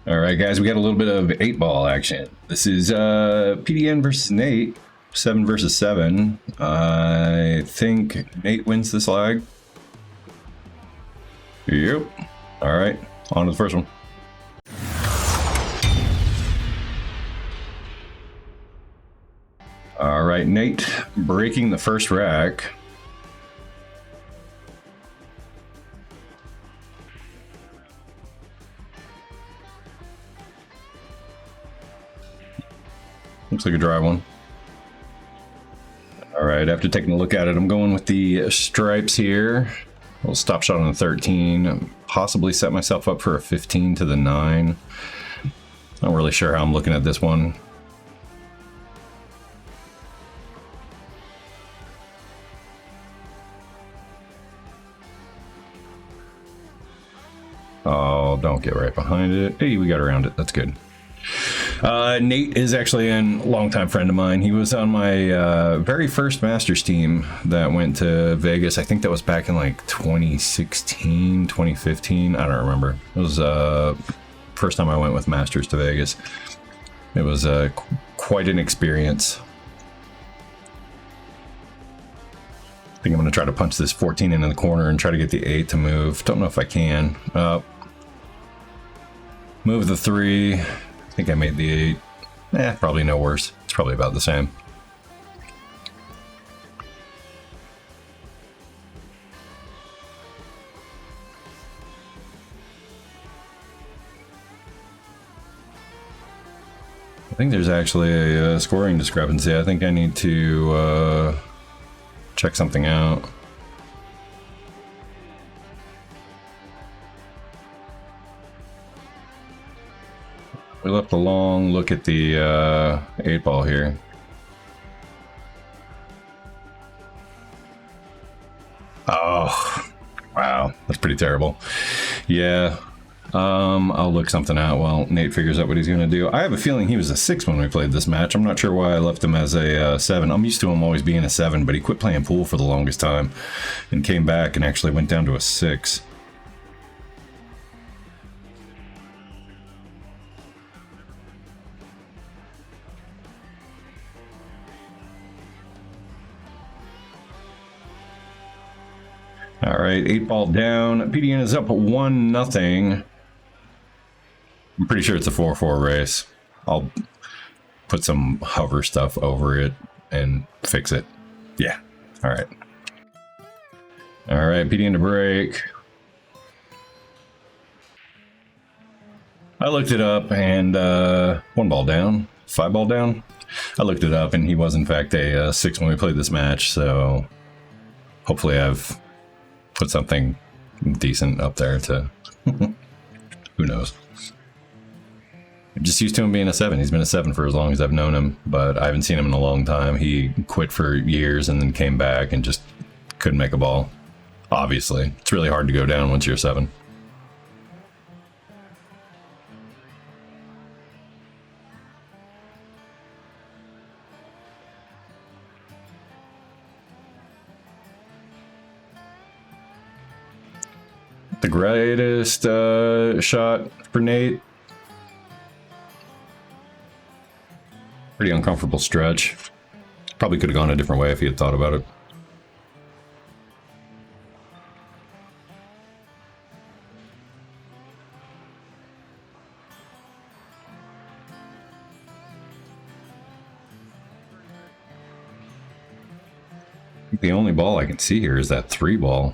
All right, guys, we got a little bit of 8-ball action. This is PDN versus Nate, 7 versus 7. I think Nate wins this leg. Yep. All right, on to the first one. All right, Nate breaking the first rack. Looks like a dry one. All right, after taking a look at it, I'm going with the stripes here. We'll stop shot on the 13, possibly set myself up for a 15 to the 9. Not really sure how I'm looking at this one. Oh, don't get right behind it. Hey, we got around it. That's good. Nate is actually a longtime friend of mine. He was on my very first Masters team that went to Vegas. I think that was back in like 2016, 2015. I don't remember. It was first time I went with Masters to Vegas. It was quite an experience. I think I'm going to try to punch this 14 into the corner and try to get the 8 to move. Don't know if I can. Move the 3. I think I made the 8. Probably no worse. It's probably about the same. I think there's actually a scoring discrepancy. I think I need to check something out. We left a long look at the 8-ball here. Oh, wow, that's pretty terrible. Yeah, I'll look something out while Nate figures out what he's gonna do. I have a feeling he was a 6 when we played this match. I'm not sure why I left him as a 7. I'm used to him always being a 7, but he quit playing pool for the longest time and came back and actually went down to a 6. All right, 8-ball down. PDN is up 1-0. I'm pretty sure it's a 4-4 race. I'll put some hover stuff over it and fix it. Yeah. All right. All right, PDN to break. I looked it up and 1-ball down, 5-ball down. I looked it up and he was in fact a 6 when we played this match. So hopefully I've put something decent up there to who knows. I'm just used to him being a 7. He's been a 7 for as long as I've known him, but I haven't seen him in a long time. He quit for years and then came back and just couldn't make a ball. Obviously, it's really hard to go down once you're a 7. The greatest shot for Nate. Pretty uncomfortable stretch. Probably could have gone a different way if he had thought about it. The only ball I can see here is that 3-ball.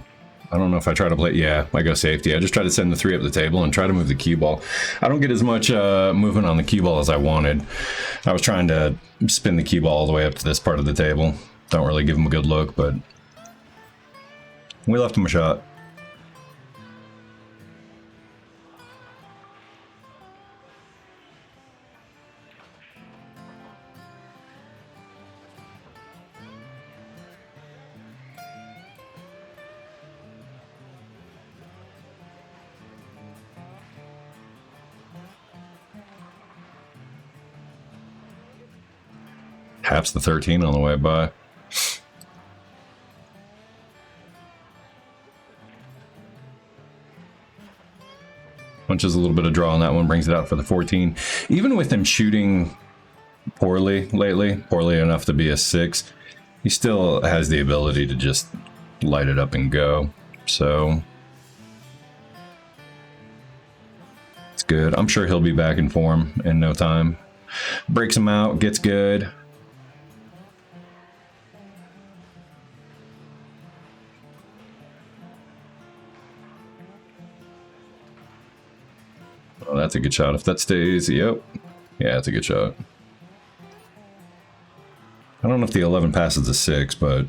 I don't know if I try to play. Yeah, I go safety. I just try to send the 3 up the table and try to move the cue ball. I don't get as much movement on the cue ball as I wanted. I was trying to spin the cue ball all the way up to this part of the table. Don't really give him a good look, but we left him a shot. Taps the 13 on the way by. punches a little bit of draw on that one, brings it out for the 14. Even with him shooting poorly lately, poorly enough to be a 6, he still has the ability to just light it up and go. So it's good. I'm sure he'll be back in form in no time. Breaks him out, gets good. Oh, that's a good shot. If that stays, yep. Yeah, that's a good shot. I don't know if the 11 passes the 6, but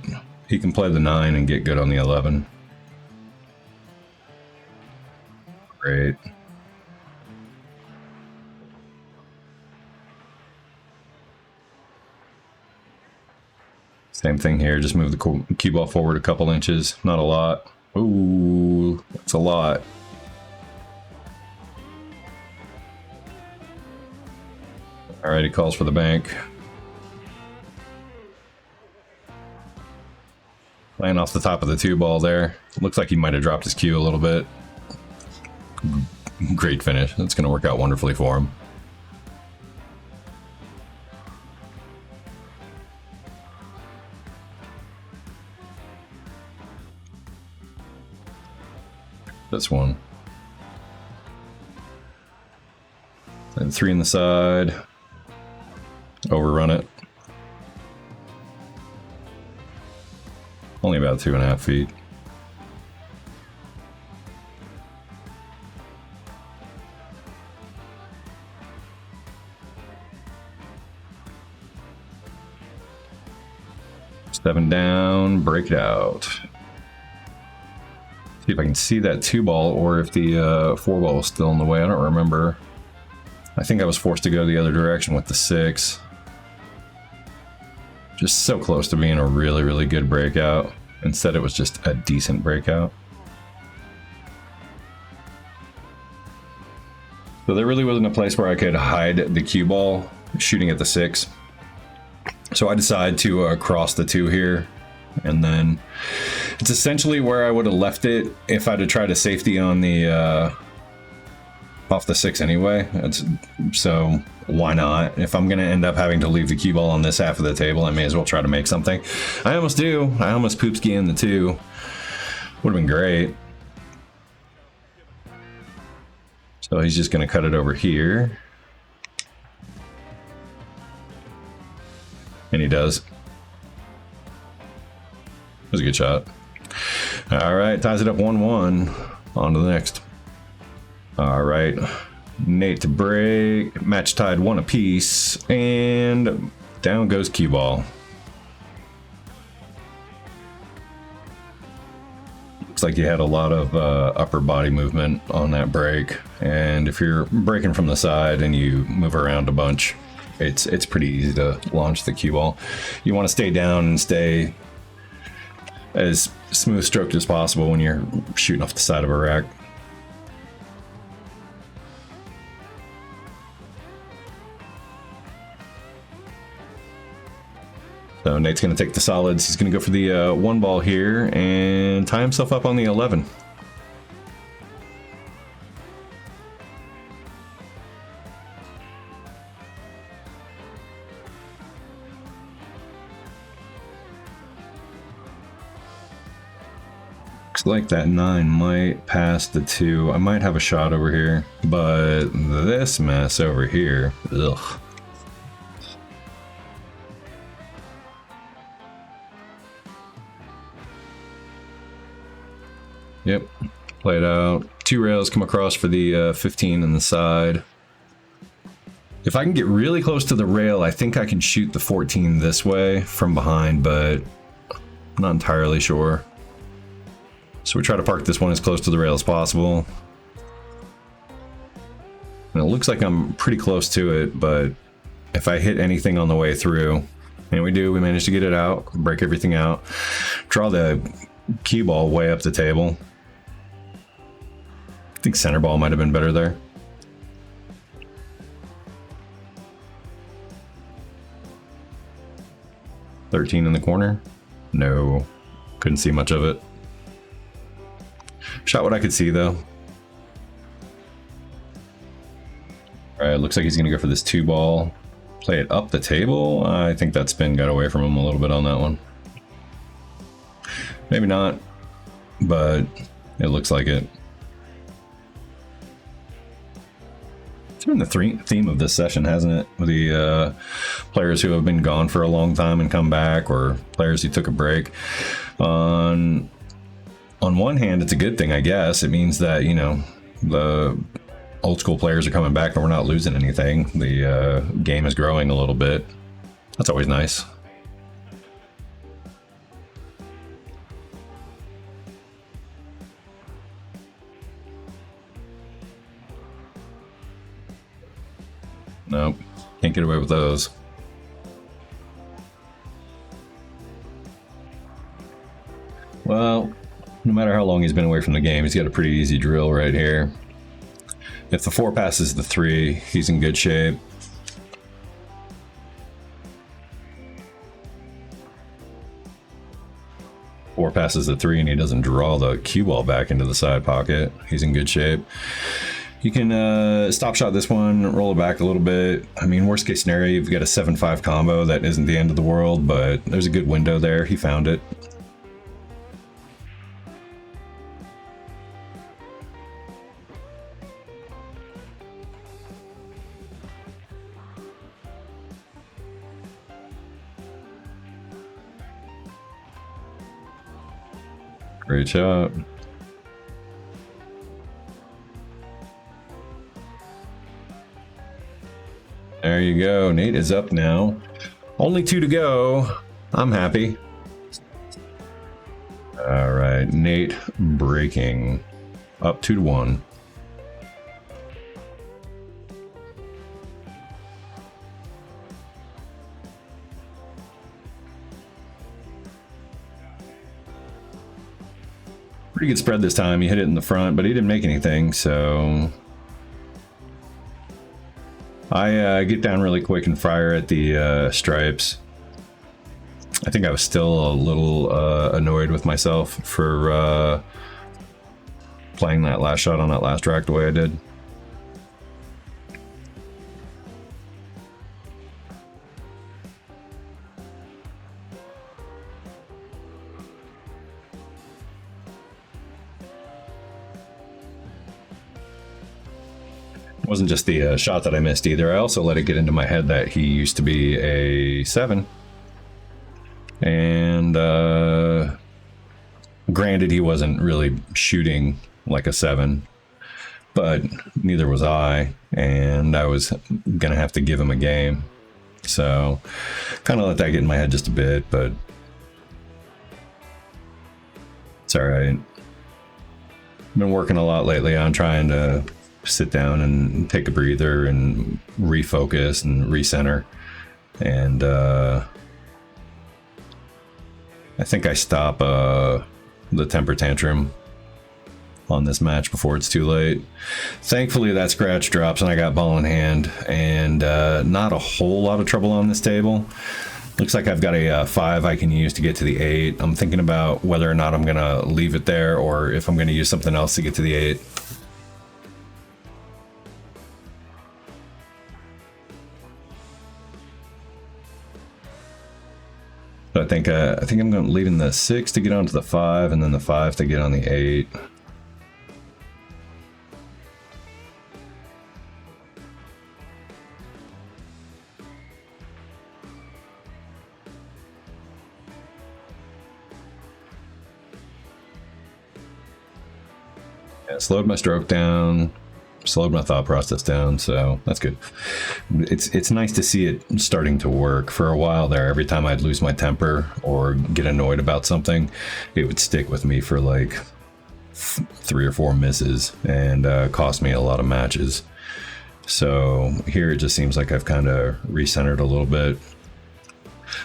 he can play the 9 and get good on the 11. Great. Same thing here, just move the cue ball forward a couple inches. Not a lot. Ooh, that's a lot. Alright, he calls for the bank. Laying off the top of the 2 ball there. Looks like he might have dropped his cue a little bit. Great finish. That's going to work out wonderfully for him. This one. And 3 in the side. Overrun it. Only about 2.5 feet. Seven down, break it out. See if I can see that 2 ball or if the 4 ball was still in the way. I don't remember. I think I was forced to go the other direction with the 6. Just so close to being a really, really good breakout. Instead, it was just a decent breakout. So there really wasn't a place where I could hide the cue ball shooting at the 6. So I decided to cross the 2 here. And then it's essentially where I would have left it if I'd have tried a safety on the off the 6 anyway. So why not? If I'm going to end up having to leave the cue ball on this half of the table, I may as well try to make something. I almost do. I almost poopski in the 2. Would have been great. So he's just going to cut it over here. And he does. It was a good shot. All right, ties it up 1-1. On to the next. All right, Nate to break. Match tied 1 apiece, and down goes cue ball. Looks like you had a lot of upper body movement on that break, and if you're breaking from the side and you move around a bunch, it's pretty easy to launch the cue ball. You want to stay down and stay as smooth stroked as possible when you're shooting off the side of a rack. So Nate's going to take the solids. He's going to go for the 1 ball here and tie himself up on the 11. Looks like that 9 might pass the 2. I might have a shot over here, but this mess over here, ugh. Yep, play it out. 2 rails come across for the 15 on the side. If I can get really close to the rail, I think I can shoot the 14 this way from behind, but I'm not entirely sure. So we try to park this one as close to the rail as possible. And it looks like I'm pretty close to it, but if I hit anything on the way through, and we do, we manage to get it out, break everything out, draw the cue ball way up the table. I think center ball might have been better there. $13 in the corner? No, couldn't see much of it. Shot what I could see though. All right, looks like he's gonna go for this 2-ball. Play it up the table. I think that spin got away from him a little bit on that one. Maybe not, but it looks like it. It's been the theme of this session, hasn't it? With the players who have been gone for a long time and come back, or players who took a break. On one hand, it's a good thing, I guess. It means that, you know, the old school players are coming back and we're not losing anything. The game is growing a little bit. That's always nice. Nope, can't get away with those. Well, no matter how long he's been away from the game, he's got a pretty easy drill right here. If the 4 passes the 3, he's in good shape. Four passes the 3 and he doesn't draw the cue ball back into the side pocket. He's in good shape. You can stop shot this one, roll it back a little bit. I mean, worst case scenario, you've got a 7-5 combo. That isn't the end of the world, but there's a good window there. He found it. Great shot. There you go. Nate is up now. Only 2 to go. I'm happy. All right, Nate breaking. Up 2-1. Pretty good spread this time. He hit it in the front, but he didn't make anything, so I get down really quick and fire at the stripes. I think I was still a little annoyed with myself for playing that last shot on that last rack the way I did. It wasn't just the shot that I missed either. I also let it get into my head that he used to be a 7. And granted, he wasn't really shooting like a 7, but neither was I, and I was gonna have to give him a game. So kind of let that get in my head just a bit, but it's all right. Been working a lot lately on trying to sit down and take a breather and refocus and recenter, and I think I stop the temper tantrum on this match before it's too late. Thankfully that scratch drops and I got ball in hand, and not a whole lot of trouble on this table. Looks like I've got a 5 I can use to get to the 8. I'm thinking about whether or not I'm gonna leave it there or if I'm gonna use something else to get to the 8. I think I'm going to leave in the 6 to get onto the 5, and then the 5 to get on the 8. Yeah, slowed my stroke down, slowed my thought process down, so that's good. It's nice to see it starting to work. For a while there, every time I'd lose my temper or get annoyed about something, it would stick with me for like 3 or 4 misses and cost me a lot of matches. So here it just seems like I've kind of recentered a little bit.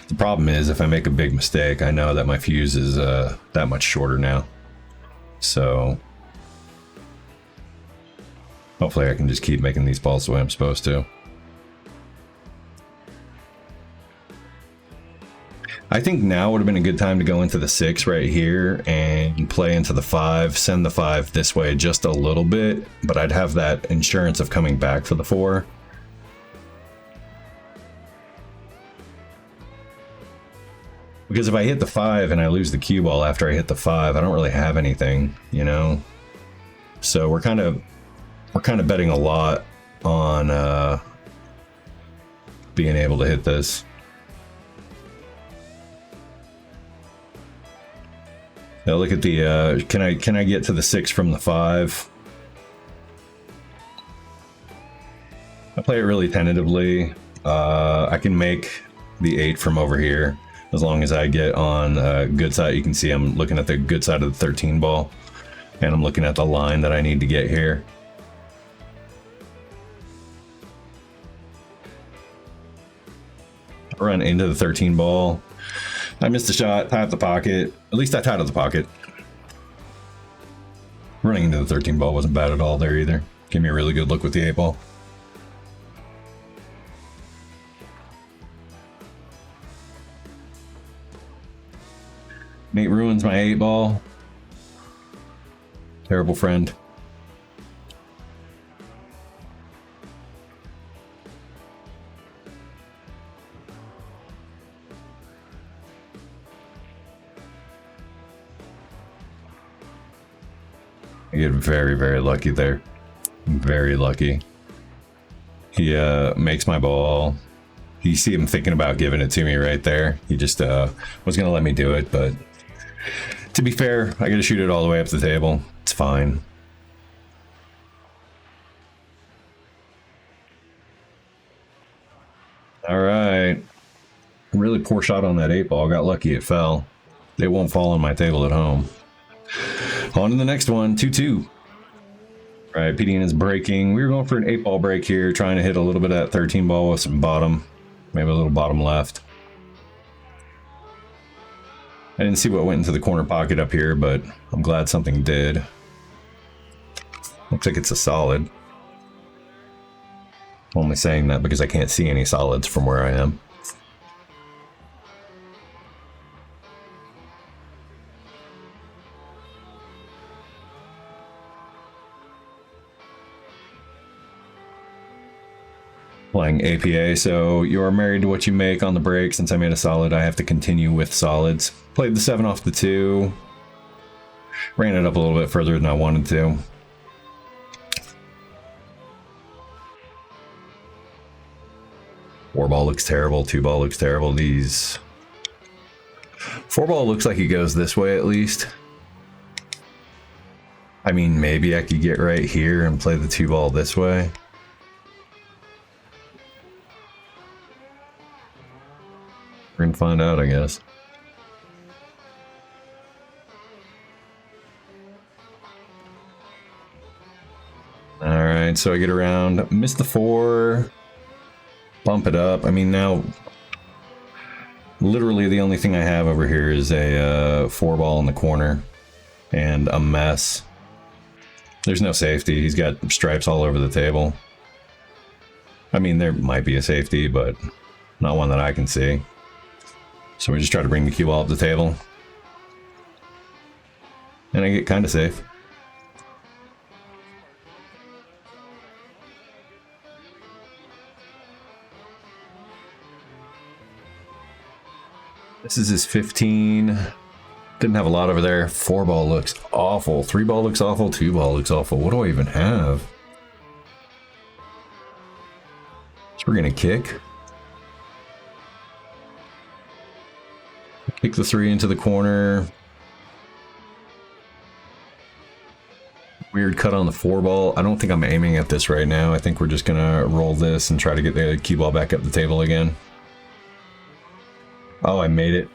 The problem is if I make a big mistake, I know that my fuse is that much shorter now. So hopefully I can just keep making these balls the way I'm supposed to. I think now would have been a good time to go into the 6 right here and play into the 5, send the 5 this way just a little bit, but I'd have that insurance of coming back for the 4. Because if I hit the 5 and I lose the cue ball after I hit the 5, I don't really have anything, you know? So we're kind of betting a lot on being able to hit this. Now look at the can I get to the 6 from the 5? I play it really tentatively. I can make the 8 from over here as long as I get on good side. You can see I'm looking at the good side of the 13 ball, and I'm looking at the line that I need to get here. I run into the 13 ball. I missed a shot, tie up the pocket. At least I tied up the pocket. Running into the 13 ball wasn't bad at all there either. Gave me a really good look with the 8 ball. Nate ruins my 8 ball. Terrible friend. I get very, very lucky there. Very lucky. He makes my ball. You see him thinking about giving it to me right there. He just was going to let me do it, but to be fair, I got to shoot it all the way up the table. It's fine. All right. Really poor shot on that 8 ball. Got lucky it fell. It won't fall on my table at home. On to the next one, 2-2. All right, PDN is breaking. We were going for an 8 ball break here, trying to hit a little bit of that 13 ball with some bottom. Maybe a little bottom left. I didn't see what went into the corner pocket up here, but I'm glad something did. Looks like it's a solid. I'm only saying that because I can't see any solids from where I am. Playing APA, so you're married to what you make on the break. Since I made a solid, I have to continue with solids. Played the 7 off the 2. Ran it up a little bit further than I wanted to. Four ball looks terrible. 2 ball looks terrible. These 4 ball looks like it goes this way at least. I mean, maybe I could get right here and play the 2 ball this way. We're gonna find out, I guess. All right, so I get around, miss the 4, bump it up. I mean, now literally the only thing I have over here is a 4 ball in the corner and a mess. There's no safety. He's got stripes all over the table. I mean, there might be a safety, but not one that I can see. So we just try to bring the cue ball up the table. And I get kind of safe. This is his 15. Didn't have a lot over there. 4 ball looks awful. 3 ball looks awful. 2 ball looks awful. What do I even have? So we're gonna kick. Kick the 3 into the corner. Weird cut on the 4 ball. I don't think I'm aiming at this right now. I think we're just gonna roll this and try to get the cue ball back up the table again. Oh, I made it.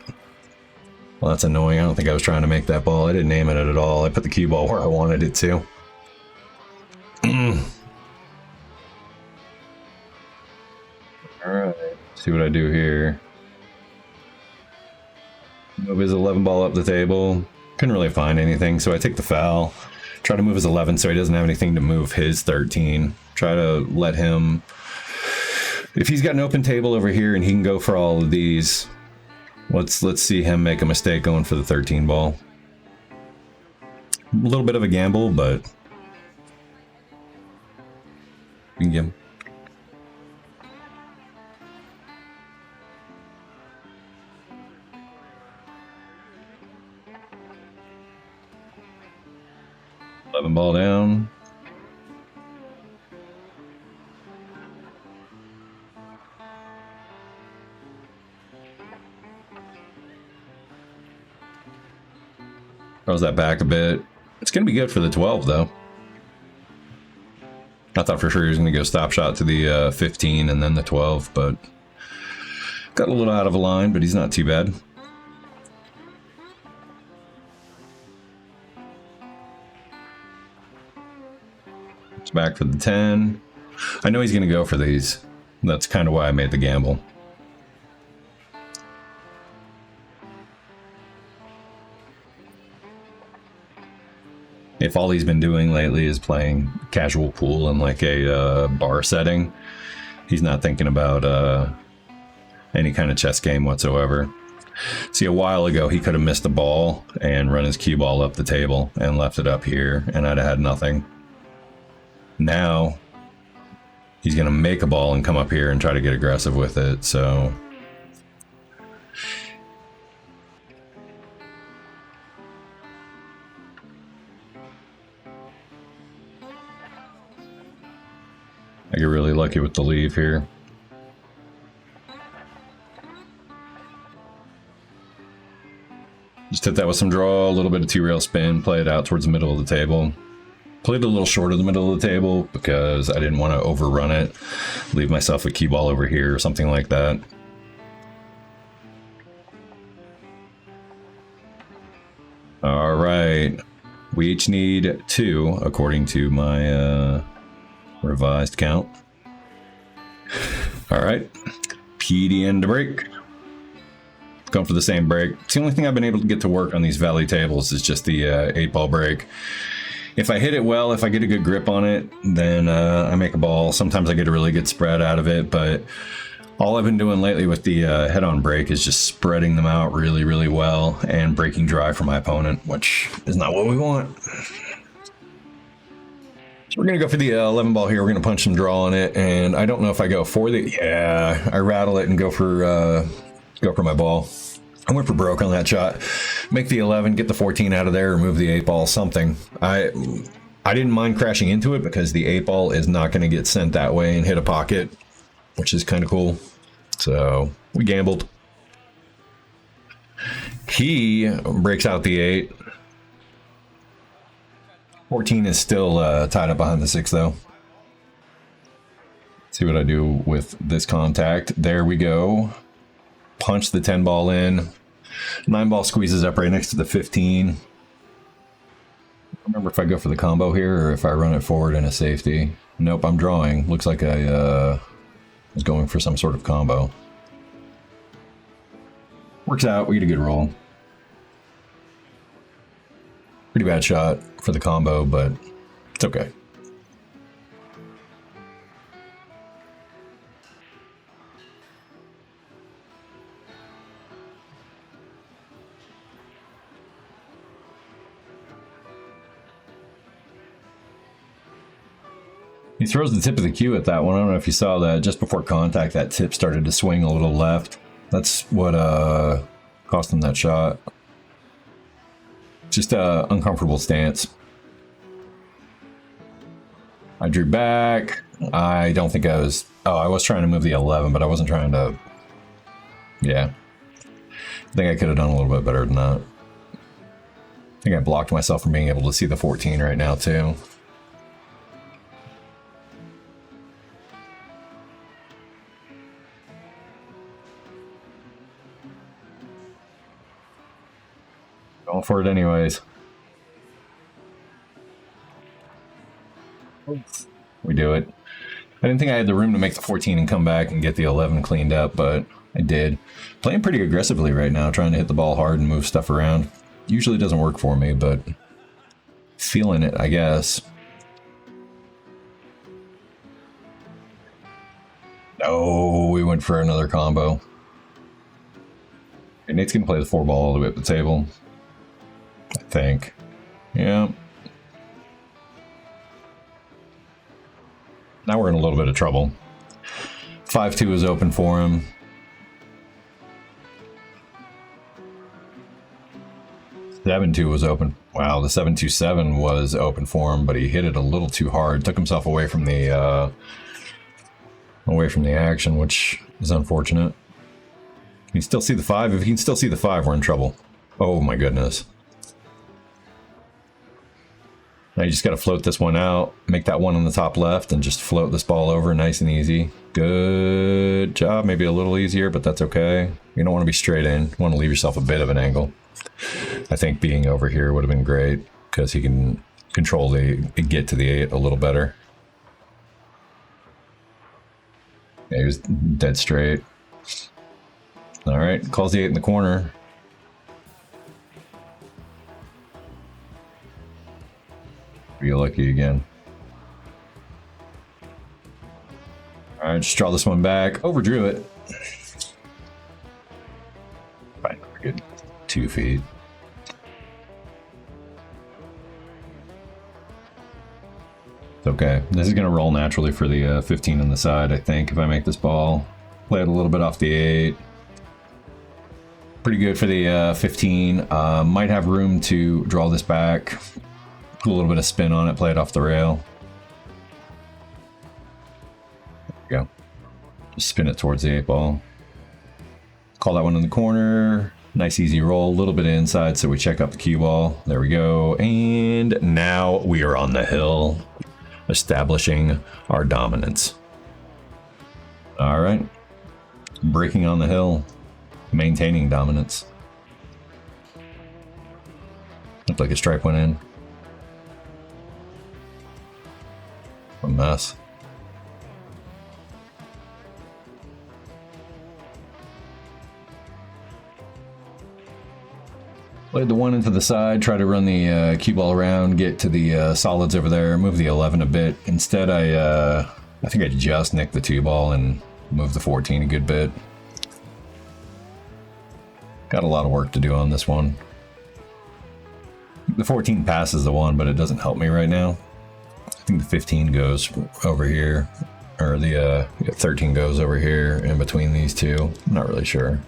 Well, that's annoying. I don't think I was trying to make that ball. I didn't aim at it at all. I put the cue ball where I wanted it to. Alright, see what I do here. Move his 11 ball up the table. Couldn't really find anything, so I take the foul. Try to move his 11 so he doesn't have anything to move his 13. Try to let him... If he's got an open table over here and he can go for all of these, let's see him make a mistake going for the 13 ball. A little bit of a gamble, but... we can give him. 11 ball down. Throws that back a bit. It's going to be good for the 12, though. I thought for sure he was going to go stop shot to the 15 and then the 12, but got a little out of a line, but he's not too bad. It's back for the 10. I know he's going to go for these. That's kind of why I made the gamble. If all he's been doing lately is playing casual pool in like a bar setting, he's not thinking about any kind of chess game whatsoever. See, a while ago he could have missed the ball and run his cue ball up the table and left it up here, and I'd have had nothing. Now he's going to make a ball and come up here and try to get aggressive with it, so... I get really lucky with the leave here. Just hit that with some draw, a little bit of two-rail spin, play it out towards the middle of the table. Played a little short of the middle of the table because I didn't want to overrun it, leave myself a cue ball over here or something like that. All right, we each need 2 according to my revised count. All right, PDN to break. Going for the same break. It's the only thing I've been able to get to work on these valley tables is just the 8-ball break. If I hit it well, if I get a good grip on it, then I make a ball. Sometimes I get a really good spread out of it, but all I've been doing lately with the head-on break is just spreading them out really, really well and breaking dry for my opponent, which is not what we want. So we're going to go for the 11 ball here. We're going to punch some draw on it, and I don't know if I go for the... Yeah, I rattle it and go for my ball. I went for broke on that shot. Make the 11, get the 14 out of there, remove the 8 ball, something. I didn't mind crashing into it because the 8 ball is not going to get sent that way and hit a pocket, which is kind of cool. So we gambled. He breaks out the 8. 14 is still tied up behind the 6, though. See what I do with this contact. There we go. Punch the 10 ball in. 9 ball squeezes up right next to the 15. I don't remember if I go for the combo here or if I run it forward in a safety. Nope, I'm drawing. Looks like I was going for some sort of combo. Works out. We get a good roll. Pretty bad shot for the combo, but it's okay. He throws the tip of the cue at that one. I don't know if you saw that. Just before contact, that tip started to swing a little left. That's what cost him that shot. Just a uncomfortable stance. I drew back. I don't think I was... Oh, I was trying to move the 11, but I wasn't trying to... Yeah. I think I could have done a little bit better than that. I think I blocked myself from being able to see the 14 right now, too. Going for it anyways. We do it. I didn't think I had the room to make the 14 and come back and get the 11 cleaned up, but I did. Playing pretty aggressively right now, trying to hit the ball hard and move stuff around. Usually doesn't work for me, but feeling it, I guess. Oh, we went for another combo. Okay, Nate's gonna play the 4 ball all the way up the table. I think. Yeah. Now we're in a little bit of trouble. 5-2 is open for him. 7-2 was open. Wow, the 7-2-7 was open for him, but he hit it a little too hard. Took himself away from the action, which is unfortunate. Can you still see the 5? If he can still see the 5, we're in trouble. Oh my goodness. Now you just got to float this one out, make that one on the top left, and just float this ball over nice and easy. Good job. Maybe a little easier, but that's okay. You don't want to be straight in. You want to leave yourself a bit of an angle. I think being over here would have been great because he can control get to the 8 a little better. Yeah, he was dead straight. All right, calls the 8 in the corner. Be lucky again. All right, just draw this one back. Overdrew it. Fine, we're good. 2 feet. It's okay. This is going to roll naturally for the 15 on the side, I think, if I make this ball. Play it a little bit off the 8. Pretty good for the 15. Might have room to draw this back. Put a little bit of spin on it, play it off the rail. There we go. Just spin it towards the 8 ball. Call that one in the corner. Nice easy roll, a little bit inside, so we check up the cue ball. There we go. And now we are on the hill, establishing our dominance. All right. Breaking on the hill, maintaining dominance. Looked like a stripe went in. A mess. Played the 1 into the side, try to run the cue ball around, get to the solids over there, move the 11 a bit. Instead, I think I just nicked the 2 ball and moved the 14 a good bit. Got a lot of work to do on this one. The 14 passes the 1, but it doesn't help me right now. I think the 15 goes over here, or the 13 goes over here in between these two. I'm not really sure.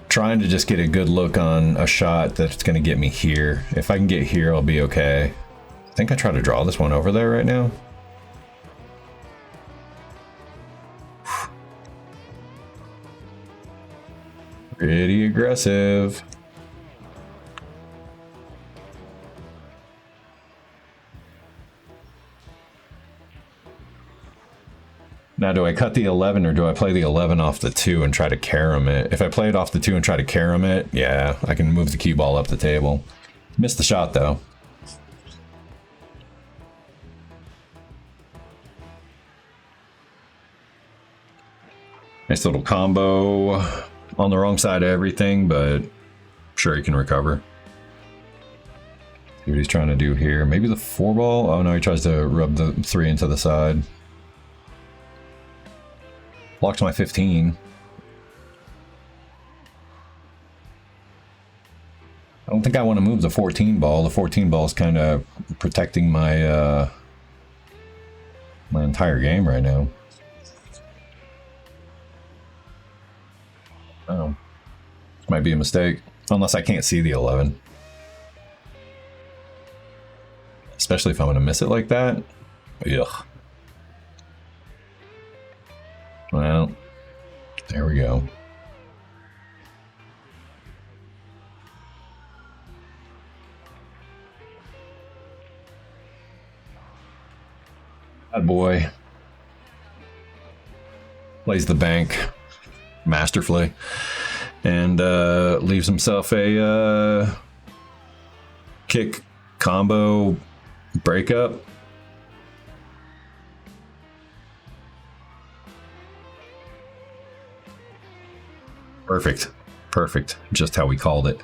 Trying to just get a good look on a shot that's going to get me here. If I can get here, I'll be okay. I think I try to draw this one over there right now. Pretty aggressive. Now, do I cut the 11 or do I play the 11 off the 2 and try to carom it? If I play it off the 2 and try to carom it, yeah, I can move the cue ball up the table. Missed the shot, though. Nice little combo on the wrong side of everything, but I'm sure he can recover. See what he's trying to do here. Maybe the 4 ball? Oh, no, he tries to rub the 3 into the side. Blocked my 15. I don't think I want to move the 14 ball. The 14 ball is kind of protecting my my entire game right now. Oh, this might be a mistake, unless I can't see the 11. Especially if I'm going to miss it like that. Ugh. Well, there we go. That boy plays the bank masterfully and leaves himself a kick combo breakup. Perfect. Perfect. Just how we called it.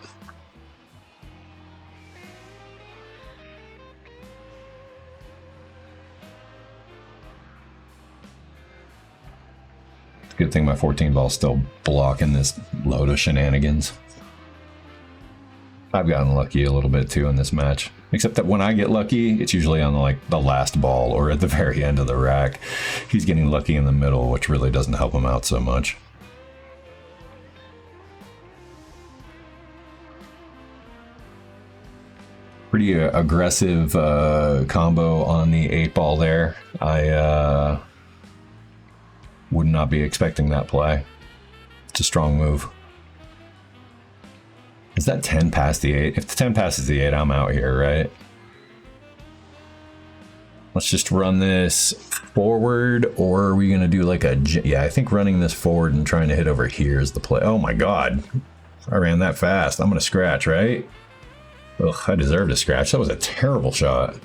It's a good thing my 14 ball's still blocking this load of shenanigans. I've gotten lucky a little bit too in this match. Except that when I get lucky, it's usually on like the last ball or at the very end of the rack. He's getting lucky in the middle, which really doesn't help him out so much. Pretty aggressive combo on the 8-ball there. I would not be expecting that play. It's a strong move. Is that 10 past the 8? If the 10 passes the 8, I'm out here, right? Let's just run this forward, or are we gonna do like a... Yeah, I think running this forward and trying to hit over here is the play. Oh my god. I ran that fast. I'm gonna scratch, right? Ugh, I deserve to scratch. That was a terrible shot.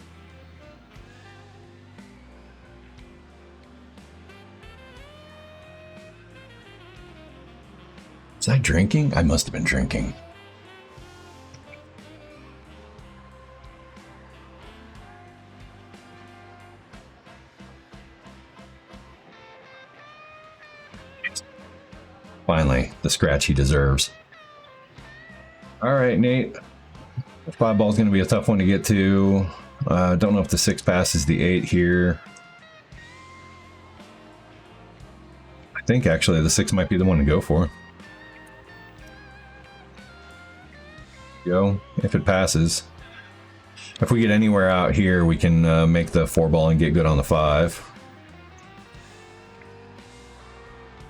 Was I drinking? I must have been drinking. Finally, the scratch he deserves. All right, Nate. The 5-ball is going to be a tough one to get to. Don't know if the 6 passes the 8 here. I think actually the 6 might be the one to go for. Go, if it passes. If we get anywhere out here, we can make the 4-ball and get good on the 5.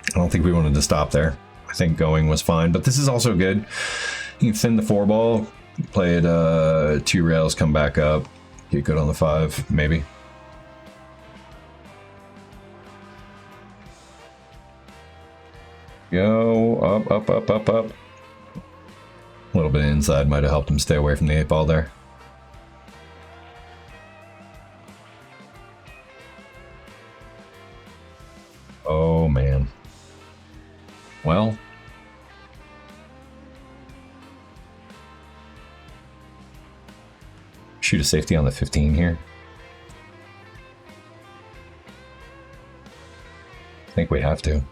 I don't think we wanted to stop there. I think going was fine, but this is also good. You can thin the 4-ball, play it 2 rails, come back up, get good on the 5, maybe. Go up, up, up, up, up. A little bit inside might have helped him stay away from the 8-ball there. Oh man. Well, shoot a safety on the 15 here. I think we have to.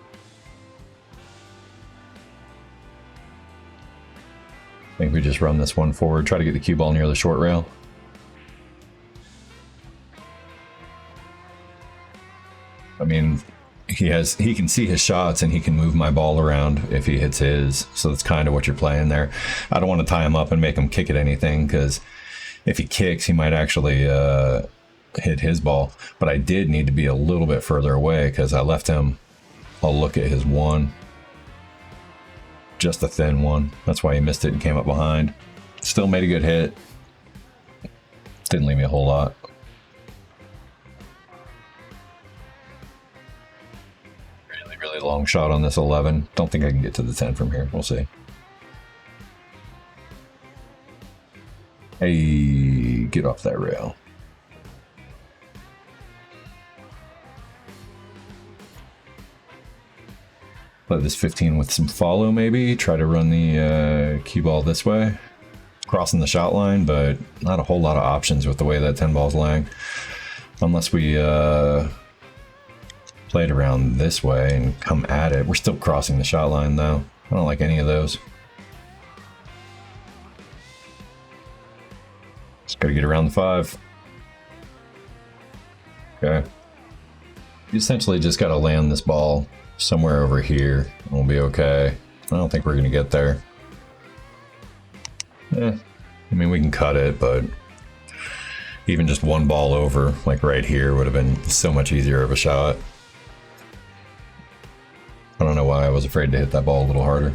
I think we just run this one forward, try to get the cue ball near the short rail. I mean, he can see his shots and he can move my ball around if he hits his. So that's kind of what you're playing there. I don't want to tie him up and make him kick at anything, because if he kicks, he might actually hit his ball. But I did need to be a little bit further away because I left him a look at his 1. Just a thin one. That's why he missed it and came up behind. Still made a good hit. Didn't leave me a whole lot. Really long shot on this 11. Don't think I can get to the 10 from here. We'll see. Hey, get off that rail. Play this 15 with some follow, maybe. Try to run the cue ball this way. Crossing the shot line, but not a whole lot of options with the way that 10 ball's laying. Unless we play it around this way and come at it. We're still crossing the shot line, though. I don't like any of those. Just gotta get around the 5. Okay. You essentially just gotta land this ball somewhere over here and we'll be okay. I don't think we're gonna get there. I mean, we can cut it, but even just 1 ball over, like right here, would have been so much easier of a shot. I don't know why I was afraid to hit that ball a little harder.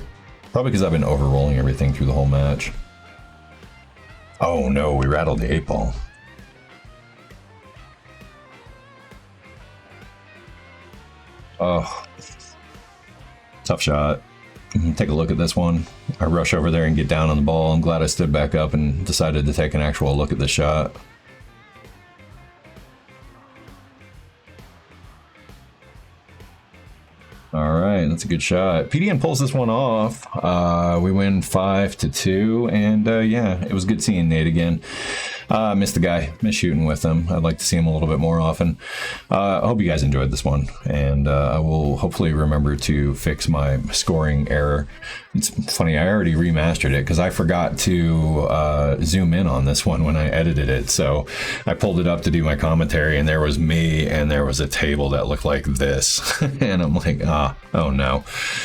Probably because I've been over-rolling everything through the whole match. Oh no, we rattled the 8-ball. Oh. Tough shot. Take a look at this one. I rush over there and get down on the ball. I'm glad I stood back up and decided to take an actual look at the shot. All right, that's a good shot. PDN pulls this one off. We win 5-2, and yeah, it was good seeing Nate again. Missed the guy, missed shooting with him. I'd like to see him a little bit more often. I hope you guys enjoyed this one, and I will hopefully remember to fix my scoring error. It's funny, I already remastered it because I forgot to zoom in on this one when I edited it. So I pulled it up to do my commentary, and there was me, and there was a table that looked like this. And I'm like, oh no.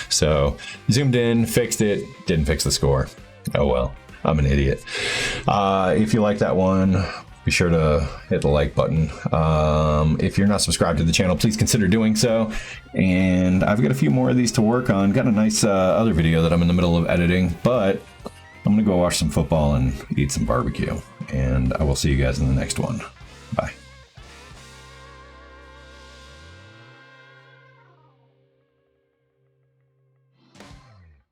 So zoomed in, fixed it, didn't fix the score. Oh well. I'm an idiot. If you like that one, be sure to hit the like button. If you're not subscribed to the channel, please consider doing so. And I've got a few more of these to work on. Got a nice other video that I'm in the middle of editing, but I'm gonna go watch some football and eat some barbecue. And I will see you guys in the next one. Bye.